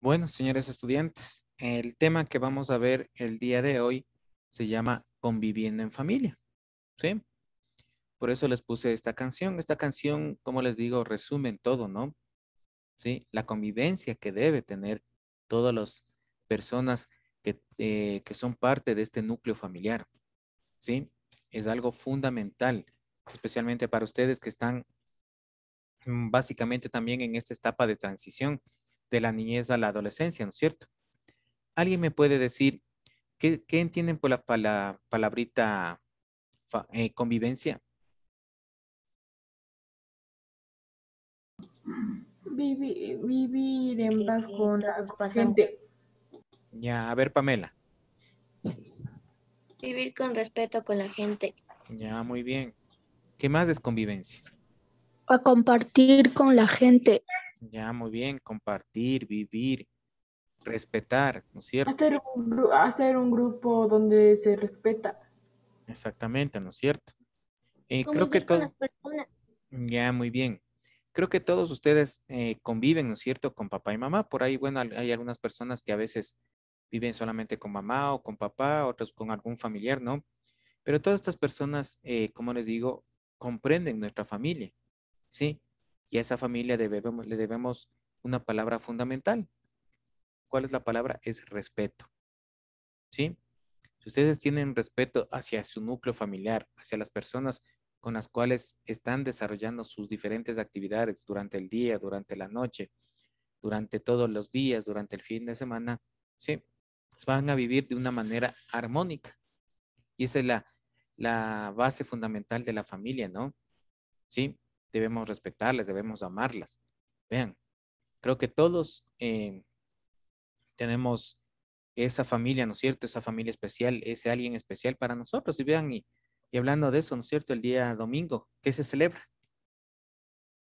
Bueno, señores estudiantes, el tema que vamos a ver el día de hoy se llama Conviviendo en Familia, ¿sí? Por eso les puse esta canción. Esta canción, como les digo, resume todo, ¿no? ¿Sí? La convivencia que debe tener todas las personas que son parte de este núcleo familiar, ¿sí? Es algo fundamental, especialmente para ustedes que están básicamente también en esta etapa de transición de la niñez a la adolescencia, ¿no es cierto? ¿Alguien me puede decir qué entienden por la palabrita convivencia? Vivir en Que paz con la todos pasan. gente. Ya, a ver, Pamela. Vivir con respeto con la gente. Ya, muy bien. ¿Qué más es convivencia? A compartir con la gente. Ya, muy bien. Compartir, vivir, respetar, ¿no es cierto? Hacer un grupo donde se respeta. Exactamente, ¿no es cierto? Creo que Convivir con las todo, personas. ya, muy bien. Creo que todos ustedes conviven, ¿no es cierto?, con papá y mamá. Por ahí, bueno, hay algunas personas que a veces viven solamente con mamá o con papá, otros con algún familiar, ¿no? Pero todas estas personas, como les digo, comprenden nuestra familia, ¿sí? Y a esa familia le debemos una palabra fundamental. ¿Cuál es la palabra? Es respeto, ¿sí? Si ustedes tienen respeto hacia su núcleo familiar, hacia las personas con las cuales están desarrollando sus diferentes actividades durante el día, durante la noche, durante todos los días, durante el fin de semana, ¿sí? Van a vivir de una manera armónica. Y esa es la base fundamental de la familia, ¿no? ¿Sí? Debemos respetarlas, debemos amarlas. Vean, creo que todos tenemos esa familia, ¿no es cierto? Esa familia especial, ese alguien especial para nosotros. Y vean, y hablando de eso, ¿no es cierto? El día domingo, ¿qué se celebra?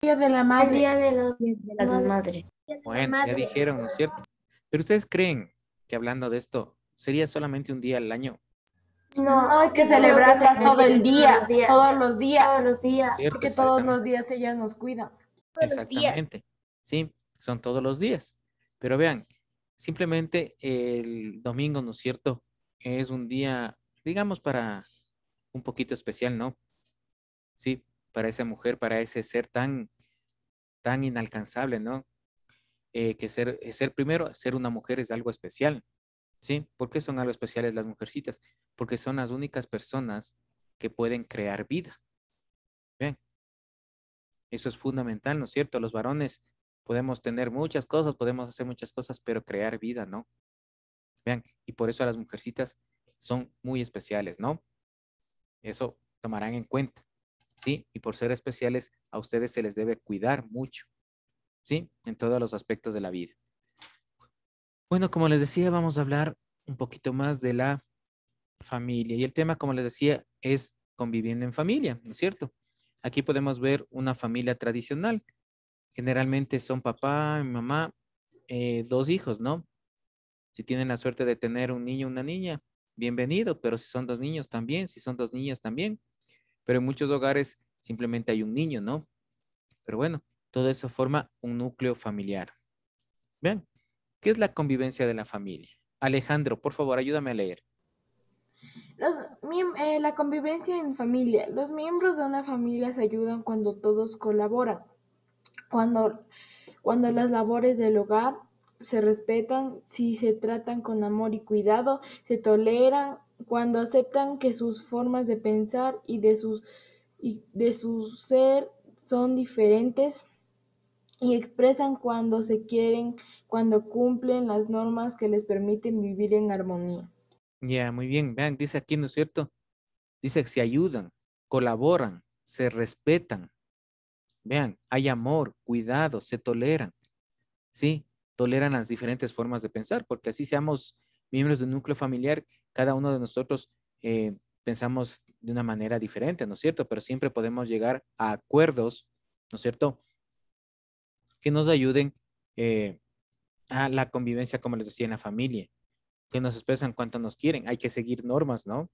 Día de la El madre. día de las Madre. madres. Bueno, ya dijeron, ¿no es cierto? Pero ustedes creen que hablando de esto, sería solamente un día al año, No, hay que Yo creo que celebrarlas todo el todos los día, días. todos los días, Todos los días. ¿cierto? porque todos Exactamente. los días ellas nos cuidan. Todos los días. Exactamente. Sí, son todos los días. Pero vean, simplemente el domingo, ¿no es cierto? Es un día, digamos, para un poquito especial, ¿no? Sí, para esa mujer, para ese ser tan inalcanzable, ¿no? Que ser primero, ser una mujer es algo especial, ¿sí? ¿Por qué son algo especiales las mujercitas? Porque son las únicas personas que pueden crear vida. Vean, eso es fundamental, ¿no es cierto? Los varones podemos tener muchas cosas, podemos hacer muchas cosas, pero crear vida, ¿no? Vean, y por eso las mujercitas son muy especiales, ¿no? Eso tomarán en cuenta, ¿sí? Y por ser especiales, a ustedes se les debe cuidar mucho, ¿sí? En todos los aspectos de la vida. Bueno, como les decía, vamos a hablar un poquito más de la familia. Y el tema, como les decía, es conviviendo en familia, ¿no es cierto? Aquí podemos ver una familia tradicional. Generalmente son papá y mamá, dos hijos, ¿no? Si tienen la suerte de tener un niño o una niña, bienvenido, pero si son dos niños también, si son dos niñas también. Pero en muchos hogares simplemente hay un niño, ¿no? Pero bueno, todo eso forma un núcleo familiar. Vean, ¿qué es la convivencia de la familia? Alejandro, por favor, ayúdame a leer. La convivencia en familia. Los miembros de una familia se ayudan cuando todos colaboran. Cuando, cuando las labores del hogar se respetan, si se tratan con amor y cuidado, se toleran, cuando aceptan que sus formas de pensar y de su ser son diferentes y expresan cuando se quieren, cuando cumplen las normas que les permiten vivir en armonía. Ya, muy bien. Vean, dice aquí, ¿no es cierto? Dice que se ayudan, colaboran, se respetan. Vean, hay amor, cuidado, se toleran. Sí, toleran las diferentes formas de pensar, porque así seamos miembros de un núcleo familiar, cada uno de nosotros pensamos de una manera diferente, ¿no es cierto? Pero siempre podemos llegar a acuerdos, ¿no es cierto? Que nos ayuden eh, a la convivencia, como les decía, en la familia, que nos expresan cuánto nos quieren. Hay que seguir normas, ¿no?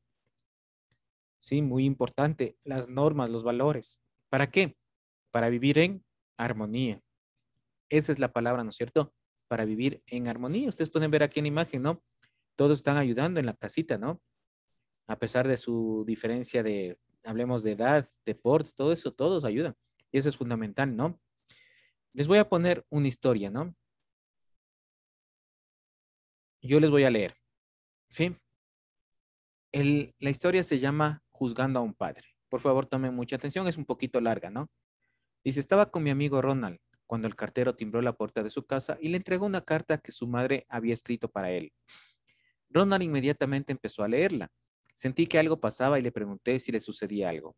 Sí, muy importante, las normas, los valores. ¿Para qué? Para vivir en armonía. Esa es la palabra, ¿no es cierto? para vivir en armonía. Ustedes pueden ver aquí en la imagen, ¿no? Todos están ayudando en la casita, ¿no? A pesar de su diferencia de, hablemos de edad, deporte, todo eso, todos ayudan. Y eso es fundamental, ¿no? Les voy a poner una historia, ¿no? Yo les voy a leer, ¿sí? La historia se llama Juzgando a un padre. Por favor, tomen mucha atención, es un poquito larga, ¿no? Dice, estaba con mi amigo Ronald cuando el cartero timbró la puerta de su casa y le entregó una carta que su madre había escrito para él. Ronald inmediatamente empezó a leerla. Sentí que algo pasaba y le pregunté si le sucedía algo.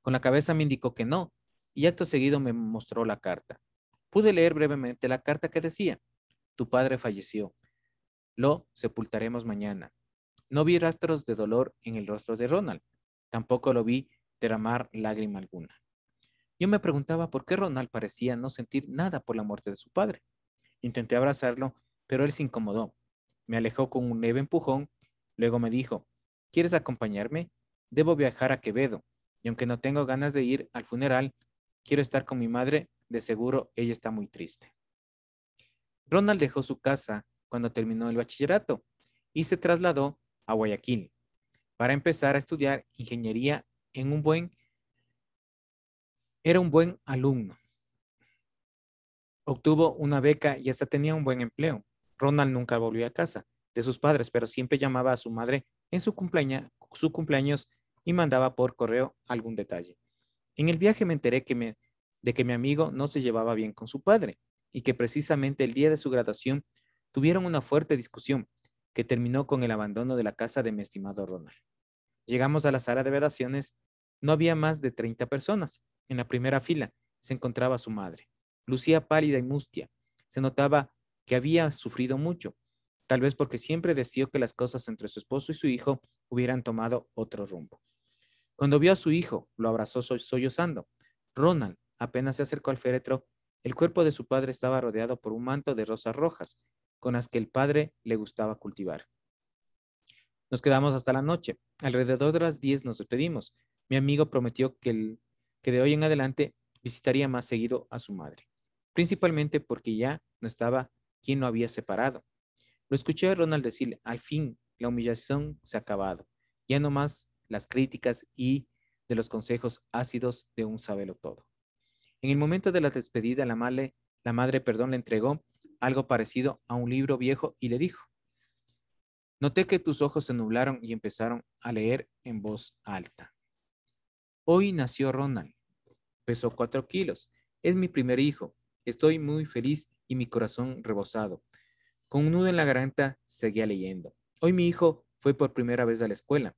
Con la cabeza me indicó que no, y acto seguido me mostró la carta. Pude leer brevemente la carta que decía, tu padre falleció. Lo sepultaremos mañana. No vi rastros de dolor en el rostro de Ronald. Tampoco lo vi derramar lágrima alguna. Yo me preguntaba por qué Ronald parecía no sentir nada por la muerte de su padre. Intenté abrazarlo, pero él se incomodó. Me alejó con un leve empujón. Luego me dijo, ¿quieres acompañarme? Debo viajar a Quevedo, y aunque no tengo ganas de ir al funeral, quiero estar con mi madre. De seguro ella está muy triste. Ronald dejó su casa cuando terminó el bachillerato y se trasladó a Guayaquil para empezar a estudiar ingeniería en era un buen alumno. Obtuvo una beca y hasta tenía un buen empleo. Ronald nunca volvió a casa de sus padres, pero siempre llamaba a su madre en su cumpleaños y mandaba por correo algún detalle. En el viaje me enteré de que mi amigo no se llevaba bien con su padre y que precisamente el día de su graduación tuvieron una fuerte discusión que terminó con el abandono de la casa de mi estimado Ronald. Llegamos a la sala de vedaciones. No había más de 30 personas. En la primera fila se encontraba su madre. Lucía pálida y mustia. Se notaba que había sufrido mucho, tal vez porque siempre deseó que las cosas entre su esposo y su hijo hubieran tomado otro rumbo. Cuando vio a su hijo, lo abrazó sollozando. Ronald apenas se acercó al féretro. El cuerpo de su padre estaba rodeado por un manto de rosas rojas, con las que el padre le gustaba cultivar. Nos quedamos hasta la noche. Alrededor de las 10 nos despedimos. Mi amigo prometió que de hoy en adelante visitaría más seguido a su madre, principalmente porque ya no estaba quien lo había separado. Lo escuché a Ronald decir, al fin, la humillación se ha acabado. Ya no más las críticas y de los consejos ácidos de un sabelotodo. En el momento de la despedida, la madre, le entregó algo parecido a un libro viejo y le dijo, noté que tus ojos se nublaron y empezaron a leer en voz alta. Hoy nació Ronald. Pesó 4 kilos. Es mi primer hijo. Estoy muy feliz y mi corazón rebosado. Con un nudo en la garganta, seguía leyendo. Hoy mi hijo fue por primera vez a la escuela.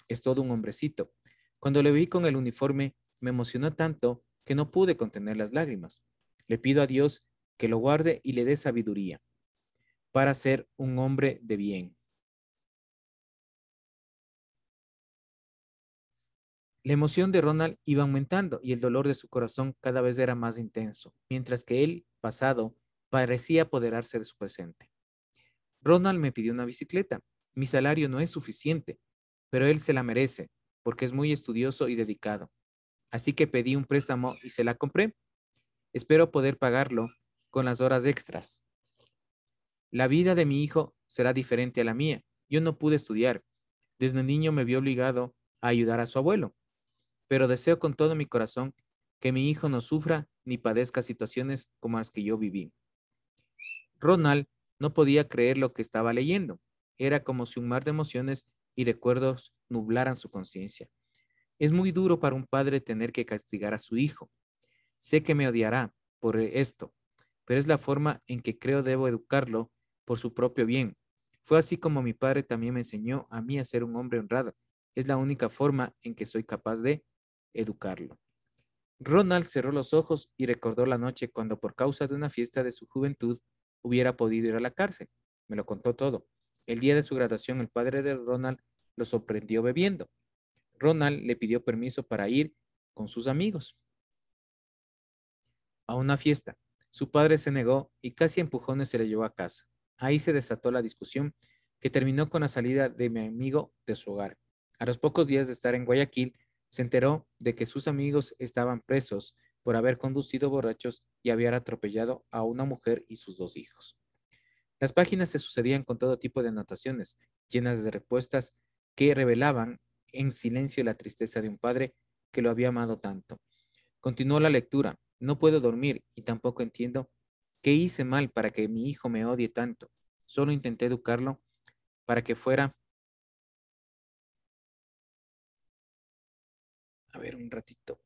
Es todo un hombrecito. Cuando le vi con el uniforme, me emocionó tanto que no pude contener las lágrimas. Le pido a Dios que lo guarde y le dé sabiduría para ser un hombre de bien. La emoción de Ronald iba aumentando y el dolor de su corazón cada vez era más intenso, mientras que el pasado parecía apoderarse de su presente. Ronald me pidió una bicicleta. Mi salario no es suficiente, pero él se la merece porque es muy estudioso y dedicado. Así que pedí un préstamo y se la compré. Espero poder pagarlo con las horas extras. La vida de mi hijo será diferente a la mía. Yo no pude estudiar. Desde niño me vi obligado a ayudar a su abuelo, pero deseo con todo mi corazón que mi hijo no sufra ni padezca situaciones como las que yo viví. Ronald no podía creer lo que estaba leyendo. Era como si un mar de emociones y recuerdos nublaran su conciencia. Es muy duro para un padre tener que castigar a su hijo. Sé que me odiará por esto, pero es la forma en que creo debo educarlo por su propio bien. Fue así como mi padre también me enseñó a mí a ser un hombre honrado. Es la única forma en que soy capaz de educarlo. Ronald cerró los ojos y recordó la noche cuando por causa de una fiesta de su juventud hubiera podido ir a la cárcel. Me lo contó todo. El día de su graduación, el padre de Ronald lo sorprendió bebiendo. Ronald le pidió permiso para ir con sus amigos a una fiesta. Su padre se negó y casi a empujones se le llevó a casa. Ahí se desató la discusión que terminó con la salida de mi amigo de su hogar. A los pocos días de estar en Guayaquil, se enteró de que sus amigos estaban presos por haber conducido borrachos y haber atropellado a una mujer y sus 2 hijos. Las páginas se sucedían con todo tipo de anotaciones, llenas de respuestas que revelaban en silencio la tristeza de un padre que lo había amado tanto. Continuó la lectura. No puedo dormir y tampoco entiendo qué hice mal para que mi hijo me odie tanto. Solo intenté educarlo para que fuera... A ver, un ratito.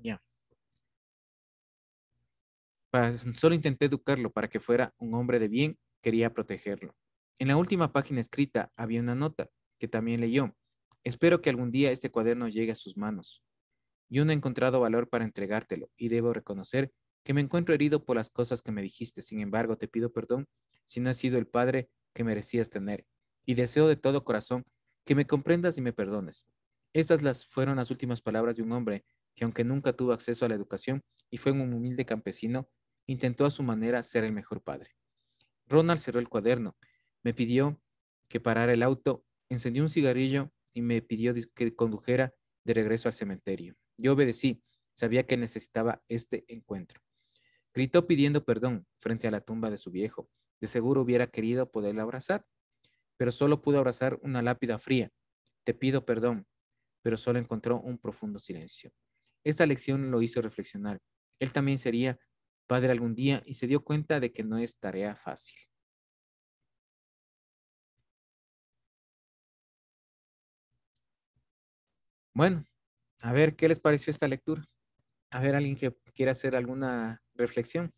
Ya. Solo intenté educarlo para que fuera un hombre de bien. Quería protegerlo. En la última página escrita había una nota que también leyó. Espero que algún día este cuaderno llegue a sus manos. Yo no he encontrado valor para entregártelo y debo reconocer que me encuentro herido por las cosas que me dijiste. Sin embargo, te pido perdón si no has sido el padre que merecías tener y deseo de todo corazón que me comprendas y me perdones. Fueron las últimas palabras de un hombre que, aunque nunca tuvo acceso a la educación y fue un humilde campesino, intentó a su manera ser el mejor padre. Ronald cerró el cuaderno, me pidió que parara el auto, encendió un cigarrillo y me pidió que condujera de regreso al cementerio. Yo obedecí, sabía que necesitaba este encuentro. Gritó pidiendo perdón frente a la tumba de su viejo. De seguro hubiera querido poderle abrazar, pero solo pudo abrazar una lápida fría. Te pido perdón, pero solo encontró un profundo silencio. Esta lección lo hizo reflexionar. Él también sería padre algún día y se dio cuenta de que no es tarea fácil. Bueno, a ver, ¿qué les pareció esta lectura? A ver, alguien que quiera hacer alguna reflexión.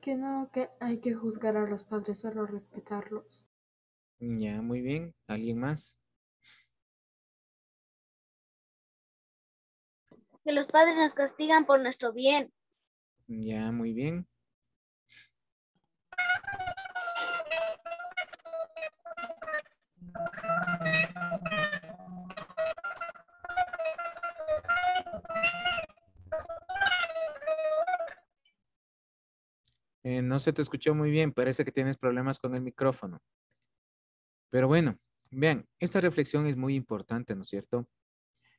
Que no, que hay que juzgar a los padres, solo respetarlos. Ya, muy bien. ¿Alguien más? Que los padres nos castigan por nuestro bien. Ya, muy bien. No se te escuchó muy bien. Parece que tienes problemas con el micrófono. Pero bueno, vean, esta reflexión es muy importante, ¿no es cierto?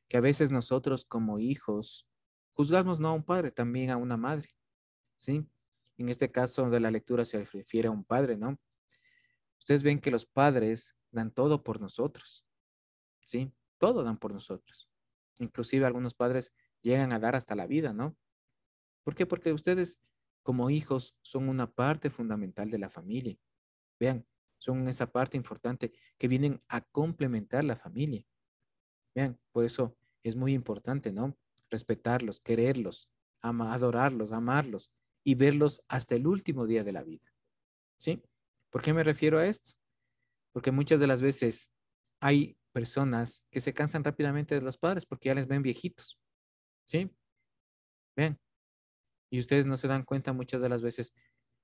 Que a veces nosotros como hijos juzgamos no a un padre, también a una madre, ¿sí? En este caso de la lectura se refiere a un padre, ¿no? Ustedes ven que los padres dan todo por nosotros, ¿sí? Todo dan por nosotros. Inclusive algunos padres llegan a dar hasta la vida, ¿no? ¿Por qué? Porque ustedes como hijos son una parte fundamental de la familia. Vean, son esa parte importante que vienen a complementar la familia. Vean, por eso es muy importante, ¿no? Respetarlos, quererlos, adorarlos, amarlos y verlos hasta el último día de la vida. ¿Sí? ¿Por qué me refiero a esto? Porque muchas de las veces hay personas que se cansan rápidamente de los padres porque ya les ven viejitos. ¿Sí? Vean, y ustedes no se dan cuenta muchas de las veces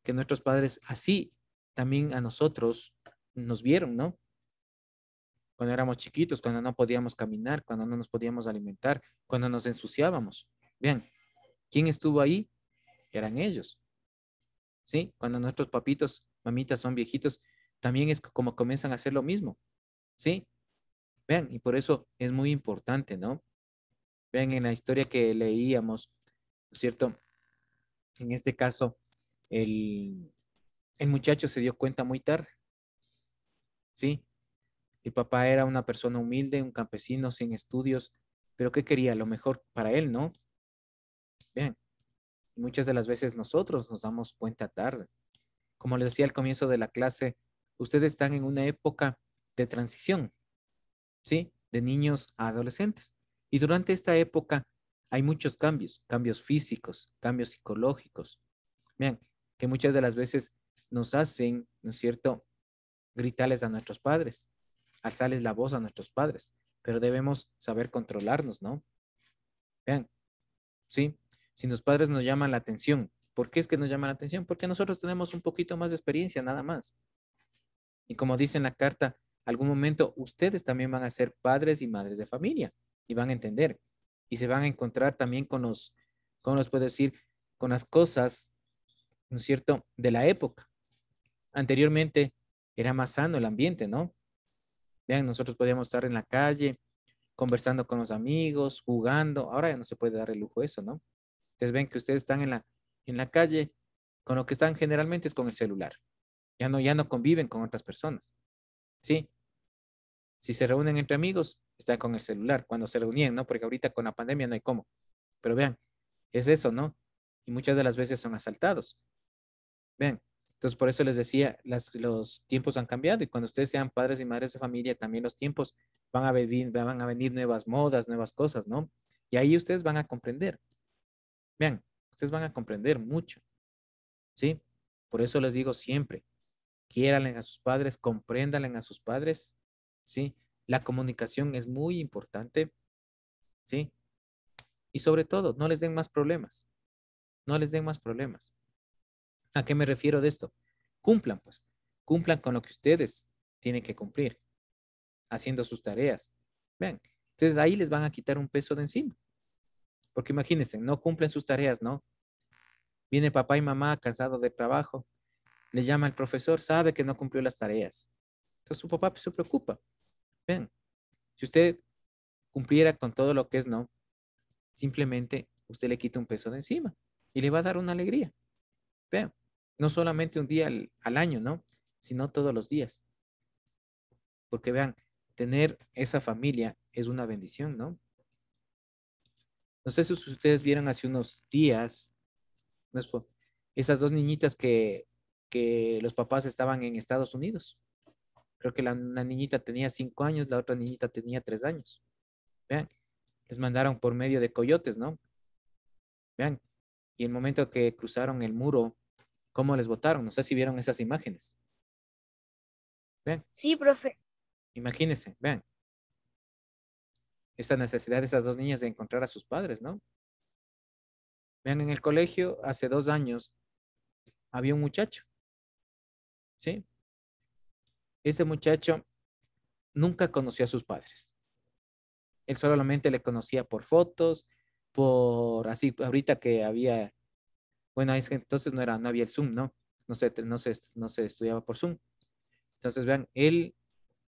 que nuestros padres así también a nosotros nos vieron, ¿no? Cuando éramos chiquitos, cuando no podíamos caminar, cuando no nos podíamos alimentar, cuando nos ensuciábamos. Vean, ¿quién estuvo ahí? Eran ellos, ¿sí? Cuando nuestros papitos, mamitas son viejitos, también es como comienzan a hacer lo mismo, ¿sí? Vean, y por eso es muy importante, ¿no? Vean en la historia que leíamos, ¿no es cierto? En este caso, el, el muchacho se dio cuenta muy tarde, ¿sí? El papá era una persona humilde, un campesino sin estudios, pero ¿qué quería? Lo mejor para él, ¿no? Vean, muchas de las veces nosotros nos damos cuenta tarde. Como les decía al comienzo de la clase, ustedes están en una época de transición, ¿sí? De niños a adolescentes. Y durante esta época hay muchos cambios, cambios físicos, cambios psicológicos. Vean, que muchas de las veces nos hacen, ¿no es cierto?, gritarles a nuestros padres, alzarles la voz a nuestros padres, pero debemos saber controlarnos, ¿no? Vean, ¿sí? Si los padres nos llaman la atención, ¿por qué es que nos llaman la atención? Porque nosotros tenemos un poquito más de experiencia, nada más. Y como dice en la carta, algún momento ustedes también van a ser padres y madres de familia y van a entender y se van a encontrar también con los puedo decir, con las cosas, ¿no es cierto?, de la época. Anteriormente era más sano el ambiente, ¿no? Vean, nosotros podíamos estar en la calle, conversando con los amigos, jugando. Ahora ya no se puede dar el lujo de eso, ¿no? Ustedes ven que ustedes están en la calle, con lo que están generalmente es con el celular. Ya no conviven con otras personas. ¿Sí? Si se reúnen entre amigos, están con el celular. Cuando se reunían, ¿no? Porque ahorita con la pandemia no hay cómo. Pero vean, es eso, ¿no? Y muchas de las veces son asaltados. Vean. Entonces, por eso les decía, los tiempos han cambiado y cuando ustedes sean padres y madres de familia, también los tiempos van a venir nuevas modas, nuevas cosas, ¿no? Y ahí ustedes van a comprender. Vean, ustedes van a comprender mucho, ¿sí? Por eso les digo siempre, quiéranle a sus padres, compréndanle a sus padres, ¿sí? La comunicación es muy importante, ¿sí? Y sobre todo, no les den más problemas, no les den más problemas. ¿A qué me refiero de esto? Cumplan, pues, cumplan con lo que ustedes tienen que cumplir, haciendo sus tareas. Vean, entonces ahí les van a quitar un peso de encima, porque imagínense, no cumplen sus tareas, ¿no? Viene papá y mamá cansado de trabajo, le llama al profesor, sabe que no cumplió las tareas. Entonces su papá se preocupa. Vean, si usted cumpliera con todo lo que es no, simplemente usted le quita un peso de encima y le va a dar una alegría. Vean, no solamente un día al año, ¿no? Sino todos los días. Porque vean, tener esa familia es una bendición, ¿no? No sé si ustedes vieron hace unos días, no es esas dos niñitas que los papás estaban en Estados Unidos. Creo que una niñita tenía 5 años, la otra niñita tenía 3 años. Vean, les mandaron por medio de coyotes, ¿no? Vean, y el momento que cruzaron el muro, ¿cómo les botaron? No sé si vieron esas imágenes. Vean, Sí, profe. imagínense, vean, esa necesidad de esas dos niñas de encontrar a sus padres, ¿no? Vean, en el colegio, hace 2 años, había un muchacho, ¿sí? Ese muchacho nunca conoció a sus padres. Él solamente le conocía por fotos, por así, ahorita que había, bueno, es que entonces no había el Zoom, ¿no? No se estudiaba por Zoom. Entonces, vean, él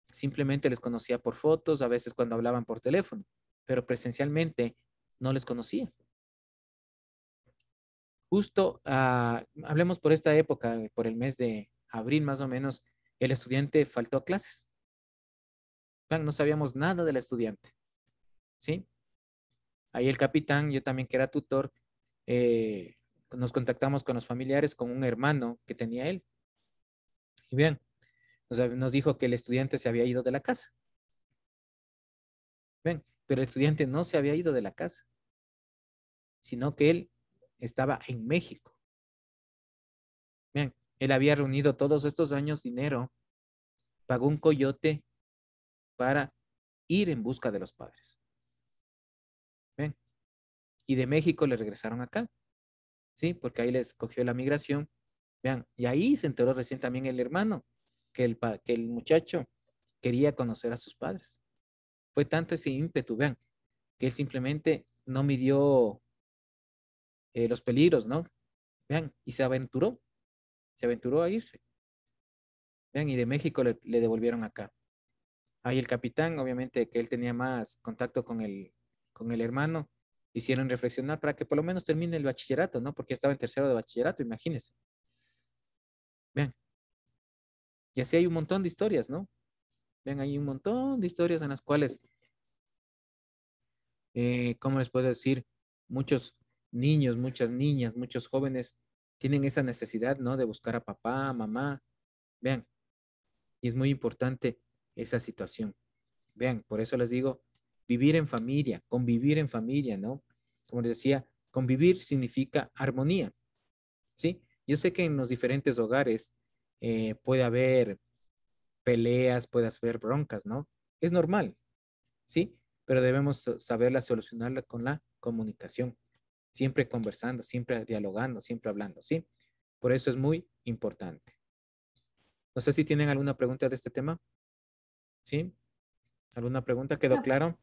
simplemente les conocía por fotos, a veces cuando hablaban por teléfono, pero presencialmente no les conocía. Justo, hablemos por esta época, por el mes de abril más o menos, el estudiante faltó a clases. Vean, no sabíamos nada del estudiante, ¿sí? Ahí el capitán, yo también que era tutor, nos contactamos con los familiares, con un hermano que tenía él. Y bien, nos dijo que el estudiante se había ido de la casa. Ven, pero el estudiante no se había ido de la casa, sino que él estaba en México. Bien, él había reunido todos estos años dinero, pagó un coyote para ir en busca de los padres. Ven, y de México le regresaron acá, ¿sí? Porque ahí les cogió la migración. Vean, y ahí se enteró recién también el hermano, que el muchacho quería conocer a sus padres. Fue tanto ese ímpetu, vean, que él simplemente no midió los peligros, ¿no? Vean, y se aventuró a irse. Vean, y de México le devolvieron acá. Ahí el capitán, obviamente que él tenía más contacto con el hermano, hicieron reflexionar para que por lo menos termine el bachillerato, ¿no? Porque estaba en tercero de bachillerato, imagínense. Vean, y así hay un montón de historias, ¿no? Vean, hay un montón de historias en las cuales, ¿cómo les puedo decir? Muchos niños, muchas niñas, muchos jóvenes tienen esa necesidad, ¿no? De buscar a papá, mamá. Vean, y es muy importante esa situación. Vean, por eso les digo, vivir en familia, convivir en familia, ¿no? Como les decía, convivir significa armonía, ¿sí? Yo sé que en los diferentes hogares puede haber peleas, puede haber broncas, ¿no? Es normal, ¿sí? Pero debemos saberla solucionarla con la comunicación, siempre conversando, siempre dialogando, siempre hablando, ¿sí? Por eso es muy importante. No sé si tienen alguna pregunta de este tema, ¿sí? ¿Alguna pregunta? ¿Quedó No, claro?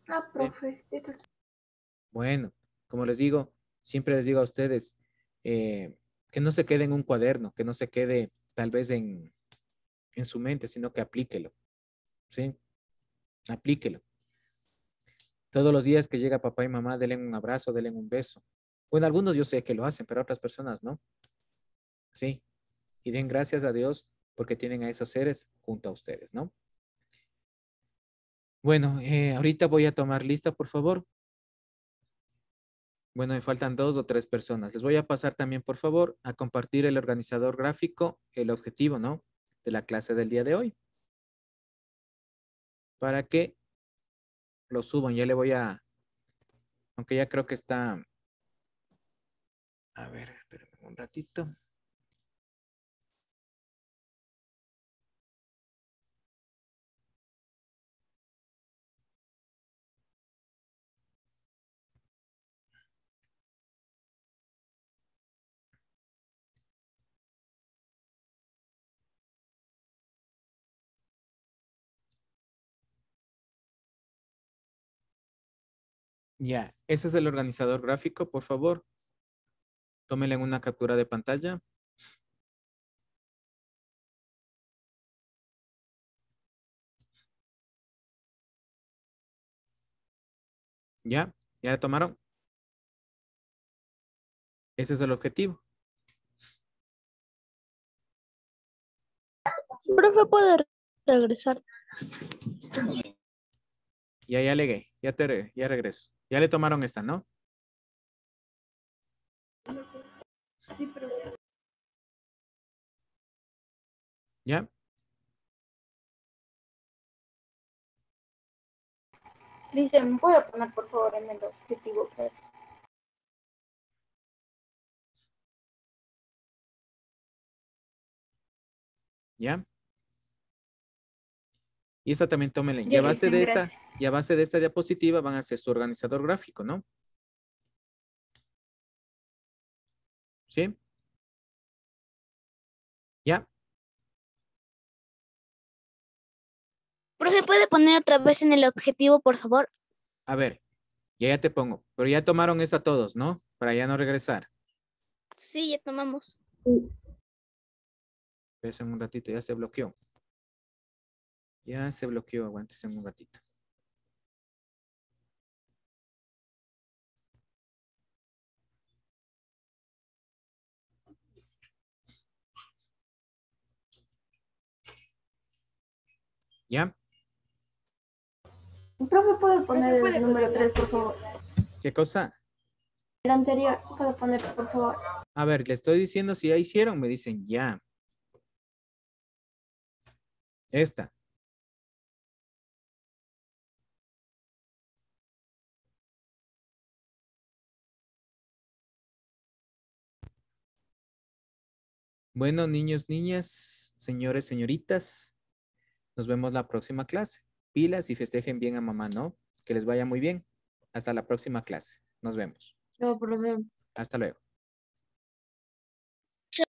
no, Bien. profe. Sí está. Bueno, como les digo, siempre les digo a ustedes que no se quede en un cuaderno, que no se quede tal vez en su mente, sino que aplíquelo. ¿Sí? Aplíquelo. Todos los días que llega papá y mamá, denle un abrazo, denle un beso. Bueno, algunos yo sé que lo hacen, pero otras personas no. Sí. Y den gracias a Dios porque tienen a esos seres junto a ustedes, ¿no? Bueno, ahorita voy a tomar lista, por favor. Bueno, me faltan 2 o 3 personas. Les voy a pasar también, por favor, a compartir el organizador gráfico, el objetivo, ¿no? De la clase del día de hoy. Para que lo suban. Ya le voy a, aunque ya creo que está, a ver, espérenme un ratito. Ya, ese es el organizador gráfico, por favor. Tómenle una captura de pantalla. ¿Ya? ¿Ya la tomaron? Ese es el objetivo. Profe, ¿puede regresar? Ya legué. Ya regreso. Ya le tomaron esta, ¿no? Sí, pero ¿Ya? Dice, ¿me puede poner por favor en el objetivo? Gracias. ¿Ya? Y esta también tómenla. Y Ya, a base Cristian, de gracias. esta, y a base de esta diapositiva van a hacer su organizador gráfico, ¿no? ¿Sí? ¿Ya? Profe, ¿puede poner otra vez en el objetivo, por favor? A ver, ya te pongo. Pero ya tomaron esta todos, ¿no? Para ya no regresar. Sí, ya tomamos. Espérense un ratito, ya se bloqueó. Ya se bloqueó, aguántense un ratito. ¿Ya? Profe, ¿puede poner el número 3, por favor? ¿Qué cosa? El anterior, ¿puede poner, por favor? A ver, le estoy diciendo si ya hicieron, me dicen ya. Esta. Bueno, niños, niñas, señores, señoritas, nos vemos la próxima clase. Pilas y festejen bien a mamá, ¿no? Que les vaya muy bien. Hasta la próxima clase. Nos vemos. No, profe. Hasta luego.